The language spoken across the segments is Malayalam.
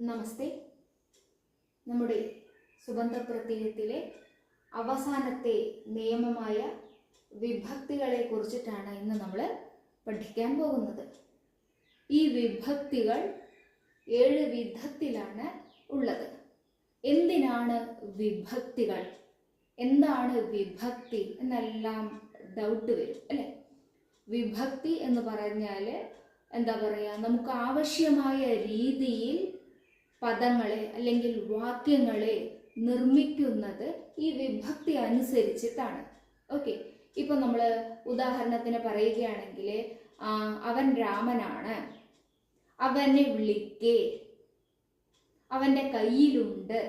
നമസ്തേ. നമ്മുടെ സുബന്ധ പ്രത്യയത്തിലെ അവസാനത്തെ നിയമമായ വിഭക്തികളെ കുറിച്ചിട്ടാണ് ഇന്ന് നമ്മൾ പഠിക്കാൻ പോകുന്നത്. ഈ വിഭക്തികൾ 7 വിധത്തിലാണ് ഉള്ളത്. എന്തിനാണ് വിഭക്തികൾ, എന്താണ് വിഭക്തി എന്നെല്ലാം ഡൗട്ട് വരും അല്ലേ. വിഭക്തി എന്ന് പറഞ്ഞാൽ എന്താ പറയുക, നമുക്ക് ആവശ്യമായ രീതിയിൽ പദങ്ങളെ അല്ലെങ്കിൽ വാക്യങ്ങളെ നിർമ്മിക്കുന്നത് ഈ വിഭക്തി അനുസരിച്ചിട്ടാണ്. ഓക്കെ, ഇപ്പൊ നമ്മൾ ഉദാഹരണത്തിന് പറയുകയാണെങ്കിൽ അവൻ രാമനാണ്, അവനെ വിളിക്കേ, അവന്റെ കയ്യിലുണ്ട്,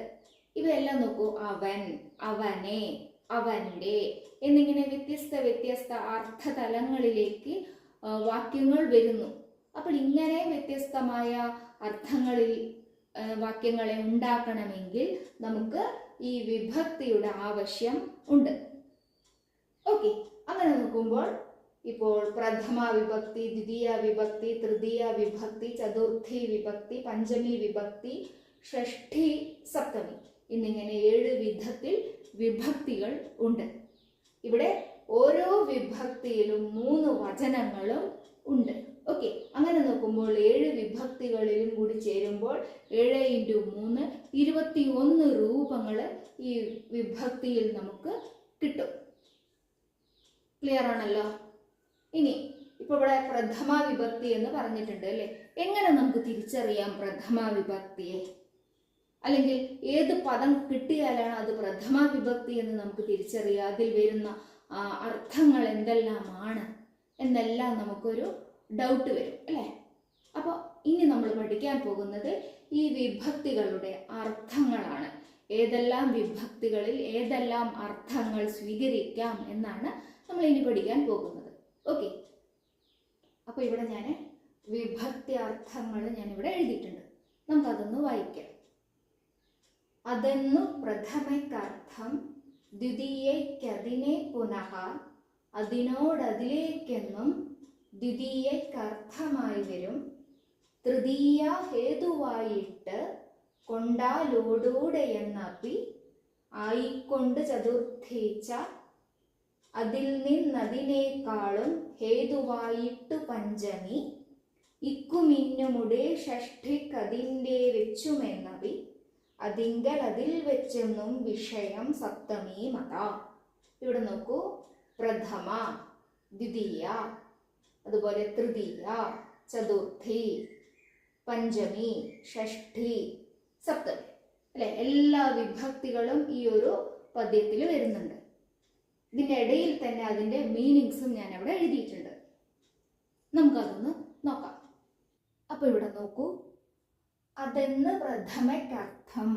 ഇവയെല്ലാം നോക്കൂ. അവൻ, അവനെ, അവന്റെ എന്നിങ്ങനെ വ്യത്യസ്ത അർത്ഥതലങ്ങളിലേക്ക് വാക്യങ്ങൾ വരുന്നു. അപ്പോൾ ഇങ്ങനെ വ്യത്യസ്തമായ അർത്ഥങ്ങളിൽ വാക്യങ്ങളെ ഉണ്ടാക്കണമെങ്കിൽ നമുക്ക് ഈ വിഭക്തിയുടെ ആവശ്യം ഉണ്ട്. ഓക്കെ, അങ്ങനെ നോക്കുമ്പോൾ ഇപ്പോൾ പ്രഥമ വിഭക്തി, ദ്വിതീയ വിഭക്തി, തൃതീയ വിഭക്തി, ചതുർത്ഥി വിഭക്തി, പഞ്ചമി വിഭക്തി, ഷഷ്ഠി, സപ്തമി എന്നിങ്ങനെ 7 വിധത്തിൽ വിഭക്തികൾ ഉണ്ട്. ഇവിടെ ഓരോ വിഭക്തിയിലും 3 വചനങ്ങളും ഉണ്ട്. ഓക്കെ, അങ്ങനെ നോക്കുമ്പോൾ 7 വിഭക്തികളിലും കൂടി ചേരുമ്പോൾ 7 × 3 21 രൂപങ്ങൾ ഈ വിഭക്തിയിൽ നമുക്ക് കിട്ടും. ക്ലിയർ ആണല്ലോ. ഇനി ഇപ്പോൾ ഇവിടെ പ്രഥമ വിഭക്തി എന്ന് പറഞ്ഞിട്ടുണ്ട് അല്ലേ. എങ്ങനെ നമുക്ക് തിരിച്ചറിയാം പ്രഥമ വിഭക്തിയെ, അല്ലെങ്കിൽ ഏത് പദം കിട്ടിയാലാണ് അത് പ്രഥമ വിഭക്തി എന്ന് നമുക്ക് തിരിച്ചറിയാം, അതിൽ വരുന്ന അർത്ഥങ്ങൾ എന്തെല്ലാമാണ് എന്നെല്ലാം നമുക്കൊരു ഡൗട്ട് വരും അല്ലേ. അപ്പോൾ ഇനി നമ്മൾ പഠിക്കാൻ പോകുന്നത് ഈ വിഭക്തികളുടെ അർത്ഥങ്ങളാണ്. ഏതെല്ലാം വിഭക്തികളിൽ ഏതെല്ലാം അർത്ഥങ്ങൾ സ്വീകരിക്കാം എന്നാണ് നമ്മൾ ഇനി പഠിക്കാൻ പോകുന്നത്. ഓക്കെ, അപ്പോൾ ഇവിടെ ഞാൻ വിഭക്തി അർത്ഥങ്ങൾ ഞാനിവിടെ എഴുതിയിട്ടുണ്ട്. നമുക്കതൊന്ന് വായിക്കാം. അതെന്നു പ്രഥമയ്ക്കർത്ഥം, ദ്വിതീയയ്ക്കതിനെ പുനഃ, അതിനോടതിലേക്കെന്നും ദ്വിതീയയ്ക്കർത്ഥമായി വരും. തൃതീയ ഹേതുവായിട്ട് കൊണ്ടാലോടൂടെ എന്നപി ആയിക്കൊണ്ട് ചതുർത്ഥീച്ച, അതിൽ നിന്നതിനേക്കാളും ഹേതുവായിട്ടു പഞ്ചമി, ഇക്കുമിന്നുമുടെ ഷഷ്ഠിക്കതിൻ്റെ വെച്ചുമെന്നപി അതിങ്കൽ അതിൽ വെച്ചെന്നും വിഷയം സപ്തമി മത. ഇവിടെ നോക്കൂ, പ്രഥമ, ദ്വിതീയ, അതുപോലെ തൃതീയ, ചതുർത്ഥി, പഞ്ചമി, ഷഷ്ഠി, സപ്തമി അല്ലെ. എല്ലാ വിഭക്തികളും ഈ ഒരു പദ്യത്തിൽ വരുന്നുണ്ട്. ഇതിൻ്റെ ഇടയിൽ തന്നെ അതിൻ്റെ മീനിങ്സും ഞാൻ അവിടെ എഴുതിയിട്ടുണ്ട്. നമുക്കതൊന്ന് നോക്കാം. അപ്പൊ ഇവിടെ നോക്കൂ, അതെന്ന് പ്രഥമയ്ക്കർത്ഥം.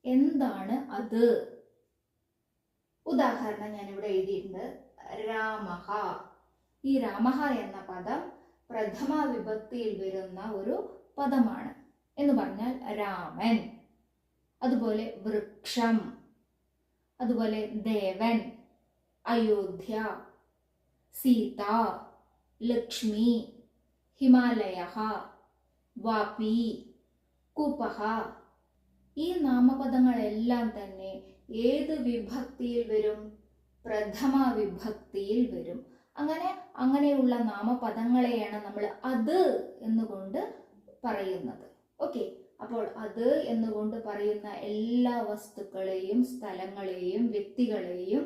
എന്താണ് അത്? ഉദാഹരണം ഞാനിവിടെ എഴുതിയിട്ടുണ്ട്. രാമഹ. ഈ രാമഹ എന്ന പദം പ്രഥമ വിഭക്തിയിൽ വരുന്ന ഒരു പദമാണ് എന്ന് പറഞ്ഞാൽ രാമൻ, അതുപോലെ വൃക്ഷം, അതുപോലെ ദേവൻ, അയോധ്യ, സീത, ലക്ഷ്മി, ഹിമാലയ, വാപി, കൂപഹ. ഈ നാമപദങ്ങളെല്ലാം തന്നെ ഏത് വിഭക്തിയിൽ വരും? പ്രഥമ വിഭക്തിയിൽ വരും. അങ്ങനെയുള്ള നാമപദങ്ങളെയാണ് നമ്മൾ അത് എന്നുകൊണ്ട് പറയുന്നത്. ഓക്കെ, അപ്പോൾ അത് എന്നുകൊണ്ട് പറയുന്ന എല്ലാ വസ്തുക്കളെയും സ്ഥലങ്ങളെയും വ്യക്തികളെയും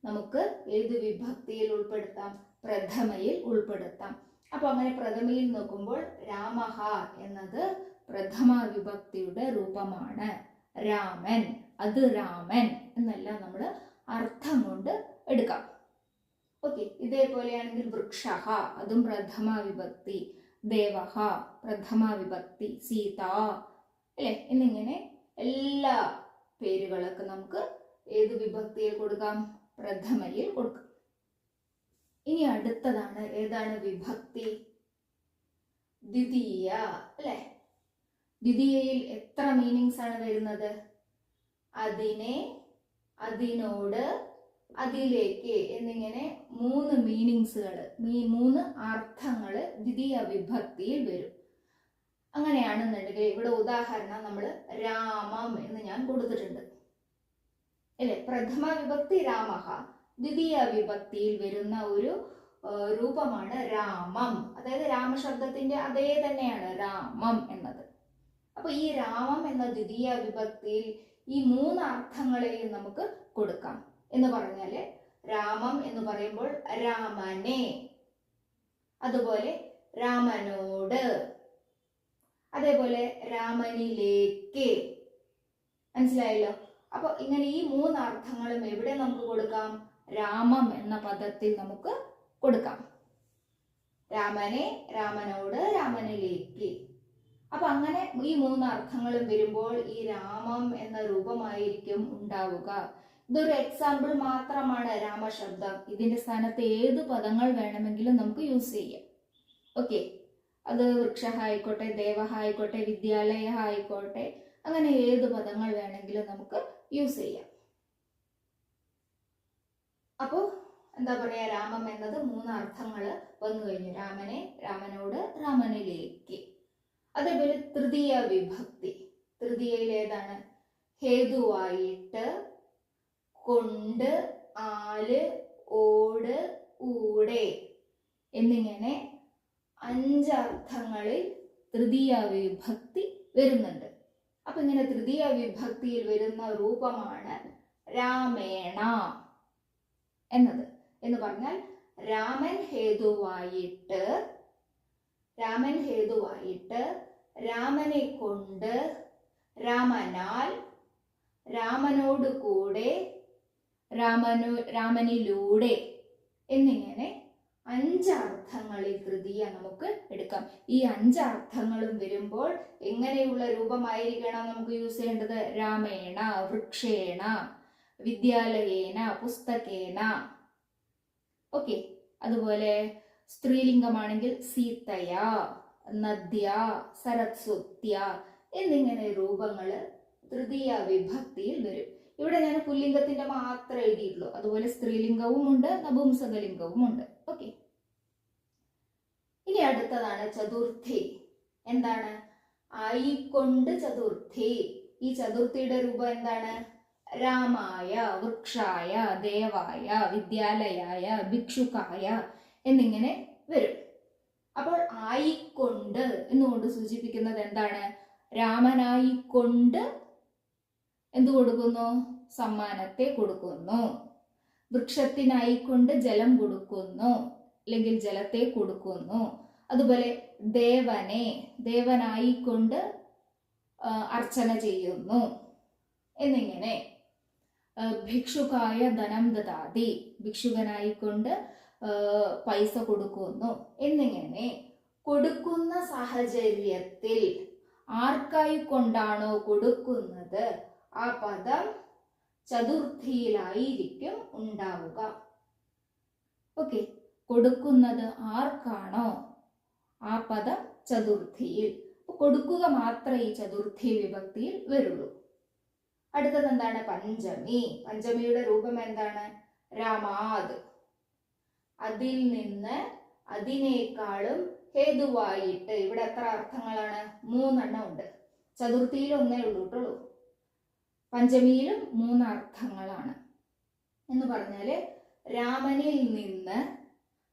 നമുക്ക് ഏത് വിഭക്തിയിൽ ഉൾപ്പെടുത്താം? പ്രഥമയിൽ ഉൾപ്പെടുത്താം. അപ്പോൾ അങ്ങനെ പ്രഥമയിൽ നോക്കുമ്പോൾ രാമഹ എന്നത് പ്രഥമ വിഭക്തിയുടെ രൂപമാണ്. രാമൻ, അത് രാമൻ എന്നെല്ലാം നമ്മൾ അർത്ഥം കൊണ്ട് എടുക്കാം. ഓക്കെ, ഇതേപോലെയാണെങ്കിൽ വൃക്ഷഹ, അതും പ്രഥമ വിഭക്തി, ദേവഹ പ്രഥമ വിഭക്തി, സീത അല്ലെ എന്നിങ്ങനെ എല്ലാ പേരുകളൊക്കെ നമുക്ക് ഏത് വിഭക്തിയിൽ കൊടുക്കാം? പ്രഥമയിൽ കൊടുക്കാം. ഇനി അടുത്തതാണ് ഏതാണ് വിഭക്തി? ദ്വിതീയ അല്ലെ. ദ്വിതീയയിൽ എത്ര മീനിങ്സ് ആണ് വരുന്നത്? അതിനെ, അതിനോട്, അതിലേക്ക് എന്നിങ്ങനെ 3 മീനിങ്സുകൾ, 3 അർത്ഥങ്ങൾ ദ്വിതീയ വിഭക്തിയിൽ വരും. അങ്ങനെയാണെന്നുണ്ടെങ്കിൽ ഇവിടെ ഉദാഹരണം നമ്മൾ രാമം എന്ന് ഞാൻ കൊടുത്തിട്ടുണ്ട് അല്ലെ. പ്രഥമ വിഭക്തി രാമഹ, ദ്വിതീയ വിഭക്തിയിൽ വരുന്ന ഒരു രൂപമാണ് രാമം. അതായത് രാമശബ്ദത്തിന്റെ അതേ തന്നെയാണ് രാമം എന്നത്. അപ്പൊ ഈ രാമം എന്ന ദ്വിതീയ വിഭക്തിയിൽ ഈ 3 അർത്ഥങ്ങളെയും നമുക്ക് കൊടുക്കാം. എന്ന് പറഞ്ഞാല് രാമം എന്ന് പറയുമ്പോൾ രാമനെ, അതുപോലെ രാമനോട്, അതേപോലെ രാമനിലേക്ക്. മനസ്സിലായല്ലോ? അപ്പൊ ഇങ്ങനെ ഈ 3 അർത്ഥങ്ങളും എവിടെ നമുക്ക് കൊടുക്കാം? രാമം എന്ന പദത്തിൽ നമുക്ക് കൊടുക്കാം. രാമനെ, രാമനോട്, രാമനിലേക്ക്. അപ്പൊ അങ്ങനെ ഈ 3 അർത്ഥങ്ങളും വരുമ്പോൾ ഈ രാമം എന്ന രൂപമായിരിക്കും ഉണ്ടാവുക. ഇതൊരു എക്സാമ്പിൾ മാത്രമാണ് രാമശബ്ദം. ഇതിന്റെ സ്ഥാനത്ത് ഏത് പദങ്ങൾ വേണമെങ്കിലും നമുക്ക് യൂസ് ചെയ്യാം. ഓക്കെ, അത് വൃക്ഷ ആയിക്കോട്ടെ, ദേവ ആയിക്കോട്ടെ, വിദ്യാലയ ആയിക്കോട്ടെ, അങ്ങനെ ഏത് പദങ്ങൾ വേണമെങ്കിലും നമുക്ക് യൂസ് ചെയ്യാം. അപ്പോ എന്താ പറയാ, രാമം എന്നത് 3 അർത്ഥങ്ങൾ വന്നു കഴിഞ്ഞു. രാമനെ, രാമനോട്, രാമനിലേക്ക്. അതേപോലെ തൃതീയ വിഭക്തി. തൃതീയയിൽ ഏതാണ്? ഹേതുവായിട്ട്, കൊണ്ട്, ആല്, ഓട്, ഊടെ എന്നിങ്ങനെ 5 അർത്ഥങ്ങളിൽ തൃതീയ വിഭക്തി വരുന്നുണ്ട്. അപ്പൊ ഇങ്ങനെ തൃതീയ വിഭക്തിയിൽ വരുന്ന രൂപമാണ് രാമേണ എന്നത്. എന്ന് പറഞ്ഞാൽ രാമൻ ഹേതുവായിട്ട്, രാമനെ കൊണ്ട്, രാമനാൽ, രാമനോട് കൂടെ, രാമനിലൂടെ എന്നിങ്ങനെ 5 അർത്ഥങ്ങളിൽ തൃതീയ നമുക്ക് എടുക്കാം. ഈ 5 അർത്ഥങ്ങളും വരുമ്പോൾ എങ്ങനെയുള്ള രൂപമായിരിക്കണം നമുക്ക് യൂസ് ചെയ്യേണ്ടത്? രാമേണ, വൃക്ഷേണ, വിദ്യാലയേന, പുസ്തകേന. ഓക്കെ, അതുപോലെ സ്ത്രീലിംഗമാണെങ്കിൽ സീതയ, നദ്യ, സരസ്വത്യ എന്നിങ്ങനെ രൂപങ്ങള് തൃതീയ വിഭക്തിയിൽ വരും. ഇവിടെ ഞാൻ പുല്ലിംഗത്തിന്റെ മാത്രം എഴുതിയിട്ടുള്ളൂ. അതുപോലെ സ്ത്രീലിംഗവും ഉണ്ട്, നപുംസകലിംഗവും ഉണ്ട്. ഓക്കെ, ഇനി അടുത്തതാണ് ചതുർത്ഥി. എന്താണ്? ആയിക്കൊണ്ട് ചതുർത്ഥി. ഈ ചതുർത്ഥിയുടെ രൂപം എന്താണ്? രാമായ, വൃക്ഷായ, ദേവായ, വിദ്യാലയായ, ഭിക്ഷുക്കായ എന്നിങ്ങനെ വരും. അപ്പോൾ ആയിക്കൊണ്ട് എന്നുകൊണ്ട് സൂചിപ്പിക്കുന്നത് എന്താണ്? രാമനായിക്കൊണ്ട് എന്ത് കൊടുക്കുന്നു? സമ്മാനത്തെ കൊടുക്കുന്നു. വൃക്ഷത്തിനായിക്കൊണ്ട് ജലം കൊടുക്കുന്നു, അല്ലെങ്കിൽ ജലത്തെ കൊടുക്കുന്നു. അതുപോലെ ദേവനായിക്കൊണ്ട് അർച്ചന ചെയ്യുന്നു എന്നിങ്ങനെ. ഭിക്ഷുക്കായ ധനം ദദാതി, ഭിക്ഷുകനായിക്കൊണ്ട് പൈസ കൊടുക്കുന്നു എന്നിങ്ങനെ കൊടുക്കുന്ന സാഹചര്യത്തിൽ ആർക്കായി കൊണ്ടാണോ കൊടുക്കുന്നത് ആ പദം ചതുർത്ഥിയിലായിരിക്കും ഉണ്ടാവുക. ഓക്കെ, കൊടുക്കുന്നത് ആർക്കാണോ ആ പദം ചതുർത്ഥിയിൽ. കൊടുക്കുക മാത്രമേ ഈ ചതുർത്ഥി വിഭക്തിയിൽ വരുള്ളൂ. അടുത്തത് എന്താണ്? പഞ്ചമി. പഞ്ചമിയുടെ രൂപം എന്താണ്? രാമാത്. അതിൽ നിന്ന്, അതിനേക്കാളും, ഹേതുവായിട്ട്. ഇവിടെ എത്ര അർത്ഥങ്ങളാണ്? 3 ഉണ്ട്. ചതുർത്ഥിയിൽ 1 ഉള്ളൂ കേട്ടുള്ളൂ. പഞ്ചമിയിലും 3 അർത്ഥങ്ങളാണ്. എന്ന് പറഞ്ഞാല് രാമനിൽ നിന്ന്,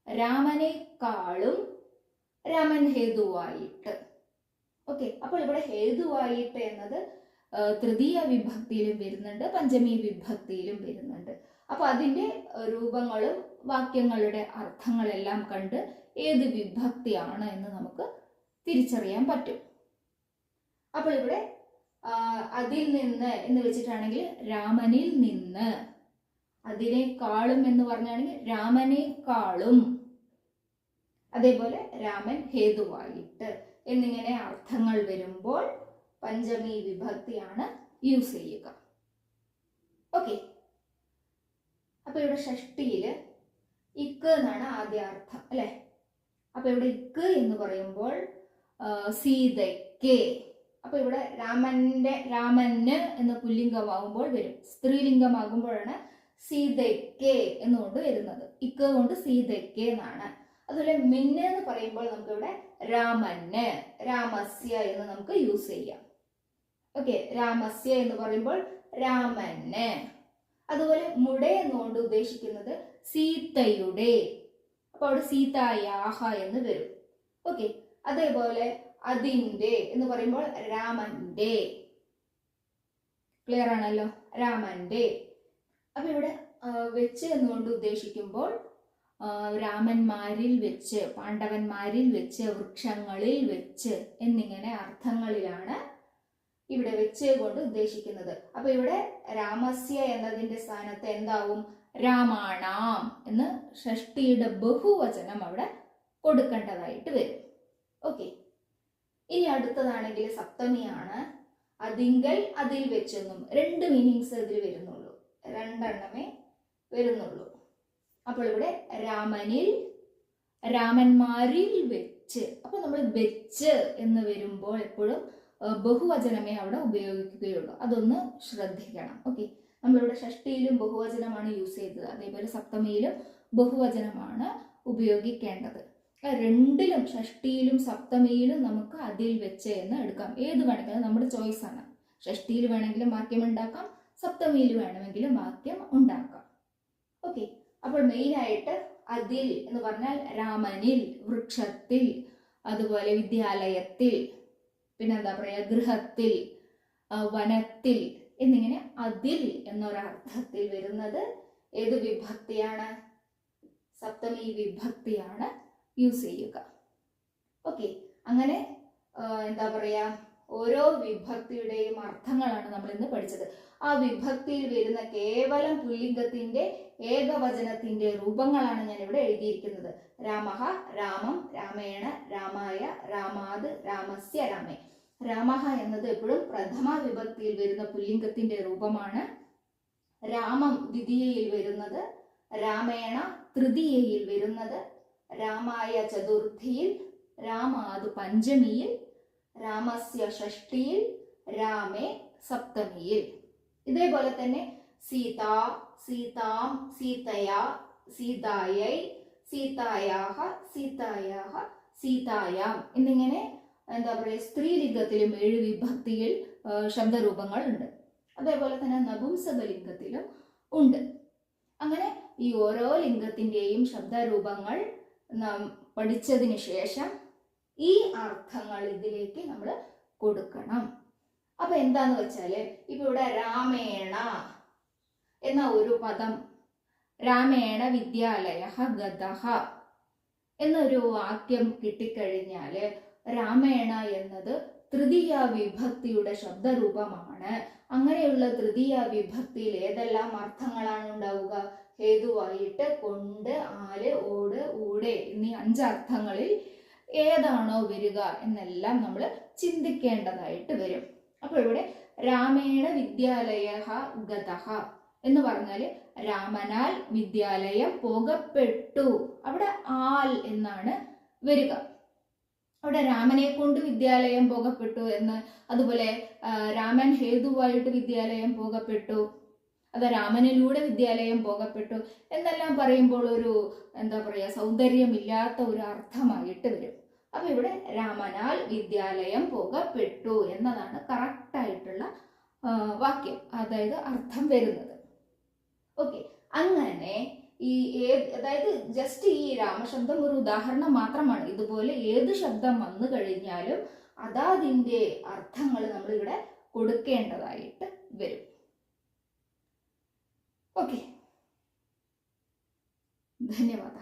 രാമനേക്കാളും, രാമൻ ഹേതുവായിട്ട്. ഓക്കെ, അപ്പോൾ ഇവിടെ ഹേതുവായിട്ട് എന്നത് തൃതീയ വിഭക്തിയിലും വരുന്നുണ്ട്, പഞ്ചമി വിഭക്തിയിലും വരുന്നുണ്ട്. അപ്പൊ അതിന്റെ രൂപങ്ങളും വാക്യങ്ങളുടെ അർത്ഥങ്ങളെല്ലാം കണ്ട് ഏത് വിഭക്തിയാണ് എന്ന് നമുക്ക് തിരിച്ചറിയാൻ പറ്റും. അപ്പോൾ ഇവിടെ അതിൽ നിന്ന് എന്ന് വെച്ചിട്ടാണെങ്കിൽ രാമനിൽ നിന്ന്, അതിനേക്കാളും എന്ന് പറഞ്ഞാണെങ്കിൽ രാമനേക്കാളും, അതേപോലെ രാമൻ ഹേതുവായിട്ട് എന്നിങ്ങനെ അർത്ഥങ്ങൾ വരുമ്പോൾ പഞ്ചമി വിഭക്തിയാണ് യൂസ് ചെയ്യുക. ഓക്കെ, അപ്പൊ ഇവിടെ ഷഷ്ടിയില് ഇക്ക് എന്നാണ് ആദ്യ അർത്ഥം അല്ലെ. അപ്പൊ ഇവിടെ ഇക്ക് എന്ന് പറയുമ്പോൾ സീതയ്ക്ക്. അപ്പൊ ഇവിടെ രാമന് എന്ന് പുല്ലിംഗമാകുമ്പോൾ വരും. സ്ത്രീലിംഗമാകുമ്പോഴാണ് സീതയ്ക്ക് എന്നുകൊണ്ട് വരുന്നത്. ഇക്ക് കൊണ്ട് സീതയ്ക്ക് എന്നാണ്. അതുപോലെ മിന്ന് എന്ന് പറയുമ്പോൾ നമുക്കിവിടെ രാമന്, രാമസ്യ എന്ന് നമുക്ക് യൂസ് ചെയ്യാം. ഓക്കെ, രാമസ്യ എന്ന് പറയുമ്പോൾ രാമന്. അതുപോലെ മുടെ എന്നുകൊണ്ട് ഉദ്ദേശിക്കുന്നത് സീതയുടെ, അപ്പൊ അവിടെ സീതായാഹ എന്ന് വരും. ഓക്കെ, അതേപോലെ അതിന്റെ എന്ന് പറയുമ്പോൾ രാമന്റെ. ക്ലിയർ ആണല്ലോ, രാമന്റെ. അപ്പൊ ഇവിടെ വെച്ച് എന്നുകൊണ്ട് ഉദ്ദേശിക്കുമ്പോൾ രാമന്മാരിൽ വെച്ച്, പാണ്ഡവന്മാരിൽ വെച്ച്, വൃക്ഷങ്ങളിൽ വെച്ച് എന്നിങ്ങനെ അർത്ഥങ്ങളിലാണ് ഇവിടെ വെച്ച് കൊണ്ട് ഉദ്ദേശിക്കുന്നത്. അപ്പൊ ഇവിടെ രാമസ്യ എന്നതിന്റെ സ്ഥാനത്ത് എന്താവും? രാമാണാം എന്ന് ഷഷ്ടിയുടെ ബഹുവചനം അവിടെ കൊടുക്കേണ്ടതായിട്ട് വരും. ഓക്കെ, ഇനി അടുത്തതാണെങ്കിൽ സപ്തമിയാണ്. അതിങ്കൽ, അതിൽ വെച്ചെന്നും. 2 മീനിങ്സ് ഇതിൽ വരുന്നുള്ളൂ, 2 എണ്ണമേ വരുന്നുള്ളൂ. അപ്പോൾ ഇവിടെ രാമനിൽ, രാമന്മാരിൽ വെച്ച്. അപ്പൊ നമ്മൾ വെച്ച് എന്ന് വരുമ്പോൾ എപ്പോഴും ബഹുവചനമേ അവിടെ ഉപയോഗിക്കുകയുള്ളൂ, അതൊന്ന് ശ്രദ്ധിക്കണം. ഓക്കെ, നമ്മളിവിടെ ഷഷ്ടിയിലും ബഹുവചനമാണ് യൂസ് ചെയ്തത്, അതേപോലെ സപ്തമിയിലും ബഹുവചനമാണ് ഉപയോഗിക്കേണ്ടത്. 2ലും ഷഷ്ടിയിലും സപ്തമിയിലും നമുക്ക് അതിൽ വെച്ച് എന്ന് എടുക്കാം. ഏത് വേണമെങ്കിലും നമ്മുടെ ചോയ്സ് ആണ്. ഷഷ്ടിയിൽ വേണമെങ്കിലും വാക്യം ഉണ്ടാക്കാം, സപ്തമിയിൽ വേണമെങ്കിലും വാക്യം ഉണ്ടാക്കാം. ഓക്കെ, അപ്പോൾ മെയിനായിട്ട് അതിൽ എന്ന് പറഞ്ഞാൽ രാമനിൽ, വൃക്ഷത്തിൽ, അതുപോലെ വിദ്യാലയത്തിൽ, പിന്നെന്താ പറയുക, ഗൃഹത്തിൽ, വനത്തിൽ എന്നിങ്ങനെ അതിൽ എന്നൊരർത്ഥത്തിൽ വരുന്നത് ഏത് വിഭക്തിയാണ്? സപ്തമി വിഭക്തിയാണ് യൂസ് ചെയ്യുക. ഓക്കെ, അങ്ങനെ എന്താ പറയാ, ഓരോ വിഭക്തിയുടെയും അർത്ഥങ്ങളാണ് നമ്മൾ ഇന്ന് പഠിച്ചത്. ആ വിഭക്തിയിൽ വരുന്ന കേവലം പുല്ലിംഗത്തിന്റെ ഏകവചനത്തിന്റെ രൂപങ്ങളാണ് ഞാൻ ഇവിടെ എഴുതിയിരിക്കുന്നത്. രാമഃ, രാമം, രാമേണ, രാമായ, രാമാത്, രാമസ്യ, രാമേ. രാമഃ എന്നത് എപ്പോഴും പ്രഥമ വിഭക്തിയിൽ വരുന്ന പുല്ലിംഗത്തിന്റെ രൂപമാണ്. രാമം ദ്വിതീയയിൽ വരുന്നത്, രാമേണ തൃതീയയിൽ വരുന്നത്, രാമായ ചതുർത്ഥിയിൽ, രാമാത് പഞ്ചമിയിൽ, രാമസ്യ ഷഷ്ടിയിൽ, രാമേ സപ്തമിയിൽ. ഇതേപോലെ തന്നെ സീത, സീതാം, സീതയാ, സീതായൈ, സീതായാഹ, സീതായാഹ, സീതായാം എന്നിങ്ങനെ എന്താ പറയുക, സ്ത്രീലിംഗത്തിലും 7 വിഭക്തിയിൽ ശബ്ദരൂപങ്ങൾ ഉണ്ട്. അതേപോലെ തന്നെ നപുംസകലിംഗത്തിലും ഉണ്ട്. അങ്ങനെ ഈ ഓരോ ലിംഗത്തിന്റെയും ശബ്ദരൂപങ്ങൾ നാം പഠിച്ചതിന് ശേഷം ഈ അർത്ഥങ്ങൾ ഇതിലേക്ക് നമ്മൾ കൊടുക്കണം. അപ്പൊ എന്താന്ന് വെച്ചാല്, ഇപ്പൊ ഇവിടെ രാമേണ എന്ന ഒരു പദം, രാമേണ വിദ്യാലയഃ ഗതഃ എന്നൊരു വാക്യം കിട്ടിക്കഴിഞ്ഞാല് രാമേണ എന്നത് തൃതീയ വിഭക്തിയുടെ ശബ്ദരൂപമാണ്. അങ്ങനെയുള്ള തൃതീയ വിഭക്തിയിൽ ഏതെല്ലാം അർത്ഥങ്ങളാണ് ഉണ്ടാവുക? ഹേതുവായിട്ട് കൊണ്ട്, ആല്, ഓട്, ഊടെ എന്നീ 5 അർത്ഥങ്ങളിൽ ഏതാണോ വരിക എന്നെല്ലാം നമ്മൾ ചിന്തിക്കേണ്ടതായിട്ട് വരും. അപ്പൊ ഇവിടെ രാമേണ വിദ്യാലയഃ ഗതഃ എന്ന് പറഞ്ഞാല് രാമനാൽ വിദ്യാലയം പോകപ്പെട്ടു. അവിടെ ആൽ എന്നാണ് വരിക. അവിടെ രാമനെ കൊണ്ട് വിദ്യാലയം പോകപ്പെട്ടു എന്ന്, അതുപോലെ രാമൻ ഹേതുവായിട്ട് വിദ്യാലയം പോകപ്പെട്ടു, അത് രാമനിലൂടെ വിദ്യാലയം പോകപ്പെട്ടു എന്നെല്ലാം പറയുമ്പോൾ ഒരു എന്താ പറയുക, സൗന്ദര്യമില്ലാത്ത ഒരു അർത്ഥമായിട്ട് വരും. അപ്പൊ ഇവിടെ രാമനാൽ വിദ്യാലയം പോകപ്പെട്ടു എന്നതാണ് കറക്റ്റായിട്ടുള്ള വാക്യം, അതായത് അർത്ഥം വരുന്നത്. ഓക്കെ, അങ്ങനെ അതായത് ജസ്റ്റ് ഈ രാമശബ്ദം ഒരു ഉദാഹരണം മാത്രമാണ്. ഇതുപോലെ ഏത് ശബ്ദം വന്നു കഴിഞ്ഞാലും അതാതിൻ്റെ അർത്ഥങ്ങൾ നമ്മൾ ഇവിടെ കൊടുക്കേണ്ടതായിട്ട് വരും. ഓക്കെ, ധന്യവാദ.